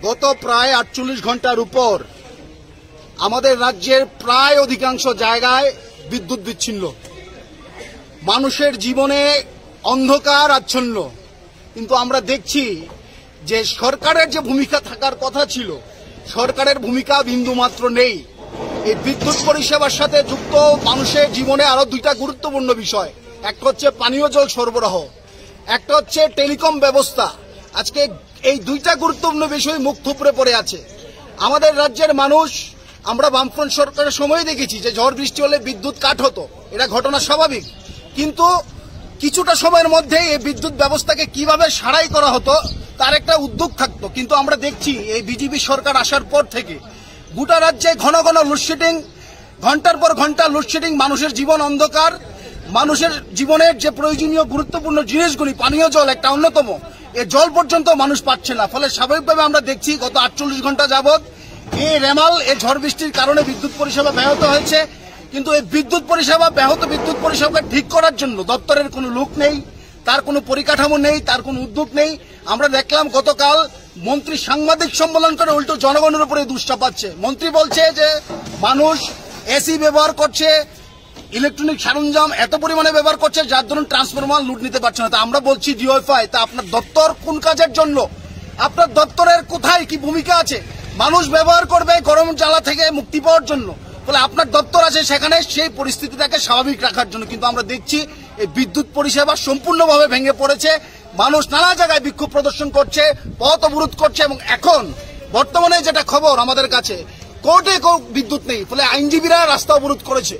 গত প্রায় 48 ঘন্টার উপর আমাদের রাজ্যের প্রায় অধিকাংশ জায়গায় বিদ্যুৎ বিচ্ছিন্ন। মানুষের জীবনে অন্ধকার আচ্ছন্ন। কিন্তু আমরা দেখছি যে সরকারের যে ভূমিকা থাকার কথা ছিল, সরকারের ভূমিকা বিন্দুমাত্র নেই। এই বিদ্যুৎ পরিষেবার সাথে যুক্ত মানুষের জীবনে আরো দুইটা গুরুত্বপূর্ণ বিষয়, একটা হচ্ছে পানীয় জল সরবরাহ, একটা হচ্ছে টেলিকম ব্যবস্থা। আজকে এই দুইটা গুরুত্বপূর্ণ বিষয় মুখ থুবড়ে পড়ে আছে। আমাদের রাজ্যের মানুষ, আমরা বামফ্রন্ট সরকারের সময় দেখেছি যে ঝড় বৃষ্টি হলে বিদ্যুৎ কাট হতো, এটা ঘটনা স্বাভাবিক। কিন্তু কিছুটা সময়ের মধ্যে এই বিদ্যুৎ ব্যবস্থাকে কিভাবে সারাই করা হতো তার একটা উদ্যোগ থাকতো। কিন্তু আমরা দেখছি এই বিজেপি সরকার আসার পর থেকে গোটা রাজ্যে ঘন ঘন লোডশেডিং, ঘন্টার পর ঘন্টা লোডশেডিং, মানুষের জীবন অন্ধকার। মানুষের জীবনের যে প্রয়োজনীয় গুরুত্বপূর্ণ জিনিসগুলি, পানীয় জল একটা অন্যতম, এই জল পর্যন্ত মানুষ পাচ্ছে না। ফলে স্বাভাবিকভাবে আমরা দেখছি গত 48 ঘন্টা যাবৎ এই রেমাল, এই ঝড় বৃষ্টির কারণে বিদ্যুৎ পরিষেবা ব্যাহত হয়েছে। কিন্তু এই বিদ্যুৎ পরিষেবা, ব্যাহত বিদ্যুৎ পরিষেবাকে ঠিক করার জন্য দপ্তরের কোনো লোক নেই, তার কোনো পরিকাঠামো নেই, তার কোনো উদ্যোগ নেই। আমরা দেখলাম গতকাল মন্ত্রী সাংবাদিক সম্মেলন করে উল্টো জনগণের উপরে দোষ চাপাচ্ছে। মন্ত্রী বলছে যে মানুষ এসি ব্যবহার করছে, ইলেকট্রনিক সরঞ্জাম এত পরিমাণে ব্যবহার করছে যার ধরুন ট্রান্সফরমার লুট নিতে পারছে না। তা আমরা বলছি ডিওএফআই, তা আপনার দপ্তর কোন কাজের জন্য? আপনার দপ্তরের কোথায় কি ভূমিকা আছে? মানুষ ব্যবহার করবে গরম জ্বালা থেকে মুক্তি পাওয়ার জন্য, ফলে আপনার দপ্তর আছে সেখানে সেই পরিস্থিতিটাকে স্বাভাবিক রাখার জন্য। কিন্তু আমরা দেখছি এই বিদ্যুৎ পরিষেবা সম্পূর্ণভাবে ভেঙে পড়েছে। মানুষ নানা জায়গায় বিক্ষোভ প্রদর্শন করছে, পথ অবরোধ করছে, এবং এখন বর্তমানে যেটা খবর আমাদের কাছে, কোর্টে বিদ্যুৎ নেই, ফলে আইনজীবীরা রাস্তা অবরোধ করেছে।